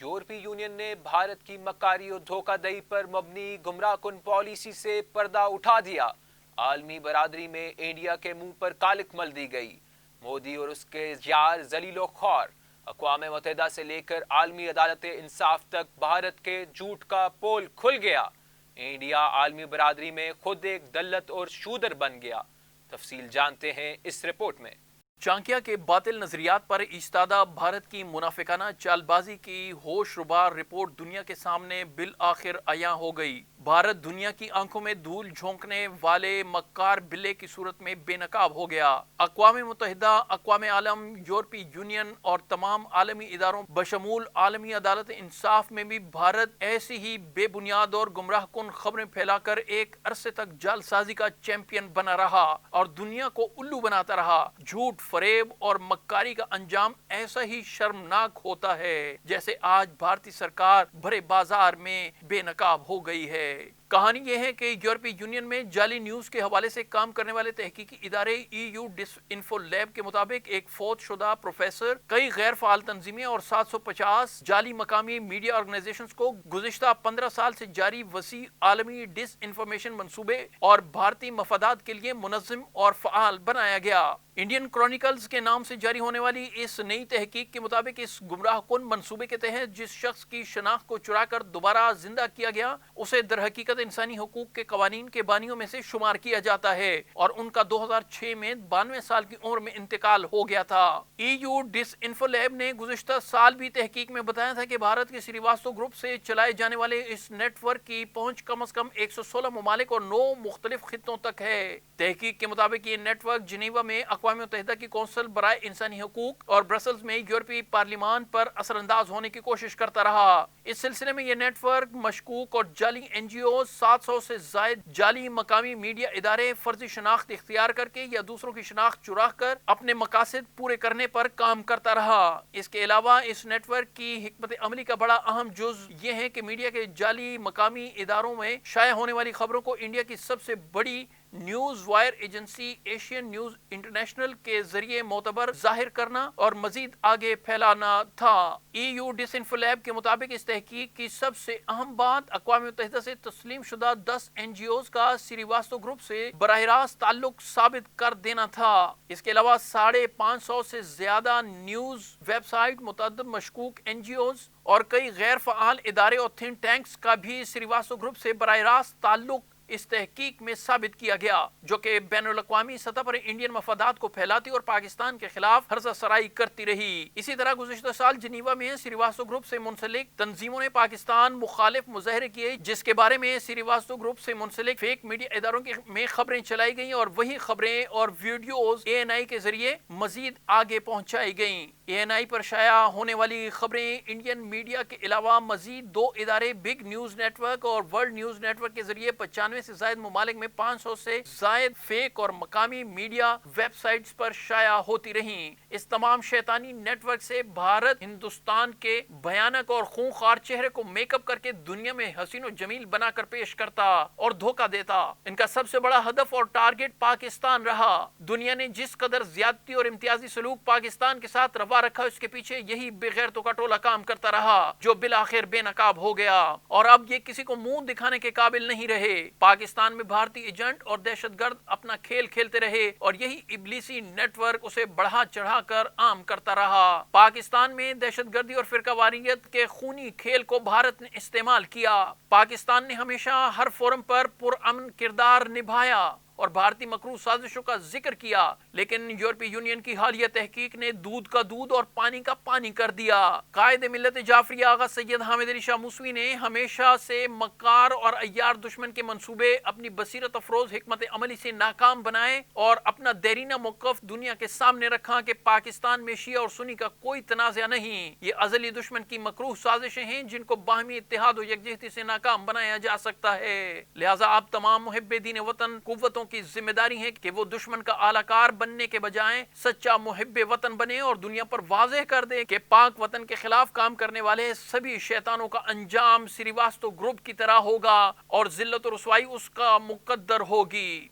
यूरोपीय यूनियन ने भारत की मक्कारी और धोखाधड़ी पर मबनी गुमराह कुन पॉलिसी से पर्दा उठा दिया। आलमी बरादरी में इंडिया के मुंह पर कालिक मल दी गई। मोदी और उसके यार जलीलो खौर अक़वाम मुत्तहिदा से लेकर आलमी अदालत इंसाफ तक भारत के झूठ का पोल खुल गया। इंडिया आलमी बरादरी में खुद एक दल्लत और शूदर बन गया। तफसील जानते हैं इस रिपोर्ट में। चाणक्य के बातिल नजरियात पर इस्तादा भारत की मुनाफिकाना चालबाजी की होशरुबार रिपोर्ट दुनिया के सामने बिल आखिर आया हो गई। भारत दुनिया की आंखों में धूल झोंकने वाले मक्कार बिल्ले की सूरत में बेनकाब हो गया। अक़वाम मुत्तहिदा, अक़वाम आलम, यूरोपीय यूनियन और तमाम आलमी इदारों बशमूल आलमी अदालत इंसाफ में भी भारत ऐसी ही बेबुनियाद और गुमराह कुन खबरें फैलाकर एक अरसे तक जालसाजी का चैंपियन बना रहा और दुनिया को उल्लू बनाता रहा। झूठ, फरेब और मक्कारी का अंजाम ऐसा ही शर्मनाक होता है जैसे आज भारतीय सरकार भरे बाजार में बेनकाब हो गई है। कहानी यह है कि यूरोपीय यूनियन में जाली न्यूज के हवाले से काम करने वाले तहकीकी इदारे EU डिसइंफो लैब के मुताबिक एक फौतशुदा प्रोफेसर, कई गैर फाल तंजीमें और 750 जाली मकामी मीडिया ऑर्गेनाइजेशंस को गुज़िश्ता 15 साल से जारी वसी आलमी डिसइंफॉर्मेशन मंसूबे और भारतीय मफादात के लिए मुनज़्ज़म और फ़आल बनाया गया। इंडियन क्रॉनिकल्स के नाम से जारी होने वाली इस नई तहकीक के मुताबिक इस गुमराह कुन मंसूबे के तहत जिस शख्स की शनाख्त को चुराकर दोबारा जिंदा किया गया उसे दरहकीकत इंसानी हुकूक के कवानीन के बानियों में से शुमार किया जाता है और उनका 2006 में 92 साल की उम्र में इंतकाल हो गया था। EU डिसइंफो लैब ने गुज़िश्ता साल भी तहकीक में बताया था कि भारत के श्रीवास्तव ग्रुप से चलाए जाने वाले इस नेटवर्क की पहुंच कम से कम 116 ममालिक और 9 मुख्तलिफ खित्तों तक है। तहकीक के मुताबिक ये नेटवर्क जिनेवा में अक़वाम मुत्तहिदा की कौंसिल बराए इंसानी हुकूक और ब्रसल्स में यूरोपीय पार्लिमान पर असरअंदाज होने की कोशिश करता रहा। इस सिलसिले में यह नेटवर्क मशकूक और जाली NGO 700 से जायद जाली मकामी मीडिया इदारे फर्जी शनाख्त इख्तियार करके या दूसरों की शनाख्त चुरा कर अपने मकासद पूरे करने पर काम करता रहा। इसके अलावा इस नेटवर्क की हिकमत अमली का बड़ा अहम जुज ये है कि मीडिया के जाली मकामी इदारों में शाया होने वाली खबरों को इंडिया की सबसे बड़ी news wire agency Asian news international के जरिए मोतबर जाहिर करना और मजीद आगे फैलाना था। EU डिसइंफो लैब के मुताबिक इस तहकीक की सबसे अहम बात अक़वाम मुत्तहिदा से तस्लीम शुदा 10 NGOs का श्रीवास्तव ग्रुप से बराह रास्त ताल्लुक साबित कर देना था। इसके अलावा 550 से ज्यादा न्यूज वेबसाइट, मुतअद्दिद मशकूक NGOs और कई गैर फ़आल इदारे और थिंक टैंक्स का भी श्रीवास्तव ग्रुप से बराह रास्त ताल्लुक इस तहकीक में साबित किया गया, जो कि बैनुल अक़वामी सतह पर इंडियन मफादात को फैलाती और पाकिस्तान के खिलाफ हर्जा सराई करती रही। इसी तरह गुज़िश्ता साल जिनीवा में श्रीवास्तव ग्रुप से मुंसलिक तंजीमों ने पाकिस्तान मुखालिफ मुजाहरे किए, जिसके बारे में श्रीवास्तव ग्रुप से मुंसलिक फेक मीडिया इदारों में खबरें चलाई गई और वही खबरें और वीडियोज ANI के जरिए मजीद आगे पहुंचाई गई। ANI पर शाया होने वाली खबरें इंडियन मीडिया के अलावा मजीद 2 इदारे बिग न्यूज नेटवर्क और वर्ल्ड न्यूज नेटवर्क के जरिए 95 से जायद ममालिक में 500 से जायद फेक और मकामी मीडिया वेबसाइट्स पर शाया होती रहीं। इस तमाम शैतानी नेटवर्क से भारत हिंदुस्तान के भयानक और खूंखार चेहरे को मेकअप करके दुनिया में हसीन और जमील बनाकर पेश करता और धोखा देता। इनका सबसे बड़ा हदफ और टारगेट पाकिस्तान रहा। दुनिया ने जिस कदर ज्यादती और इम्तियाजी सलूक पाकिस्तान के साथ रवा रखा, उसके पीछे यही बेगैरतों का टोला काम करता रहा, जो बिल आखिर बेनकाब हो गया और अब ये किसी को मुंह दिखाने के काबिल नहीं रहे। पाकिस्तान में भारतीय एजेंट और दहशतगर्द अपना खेल खेलते रहे और यही इब्लीसी नेटवर्क उसे बढ़ा चढ़ाकर आम करता रहा। पाकिस्तान में दहशतगर्दी और फिरकावारियत के खूनी खेल को भारत ने इस्तेमाल किया। पाकिस्तान ने हमेशा हर फोरम पर पुरअमन किरदार निभाया और भारतीय मकरू साजिशों का जिक्र किया, लेकिन यूरोपीय यूनियन की हालिया तहकीक ने दूध का दूध और पानी का पानी कर दिया। कायदे मिल्लत जाफरी आगा सैयद हामिद अली शाह मूसवी ने हमेशा से मक्कार और अय्यार दुश्मन के मंसूबे अपनी बसीरत अफरोज हिकमत अमली से नाकाम बनाए और अपना देरीना मौक़िफ़ दुनिया के सामने रखा कि पाकिस्तान में शिया और सुन्नी का कोई तनाज़ा नहीं। ये अज़ली दुश्मन की मकरूह साजिशें हैं जिनको बाहमी इत्तेहाद और यकजहती से नाकाम बनाया जा सकता है। लिहाजा आप तमाम मुहिब्बे दीन वतन कुव्वतों की जिम्मेदारी है कि वो दुश्मन का आलाकार बनने के बजाय सच्चा मुहिब्बे वतन बने और दुनिया पर वाज़ेह कर दे कि पाक वतन के खिलाफ काम करने वाले सभी शैतानों का अंजाम श्रीवास्तव ग्रुप की तरह होगा और जिल्लत और रुसवाई उसका मुकद्दर होगी।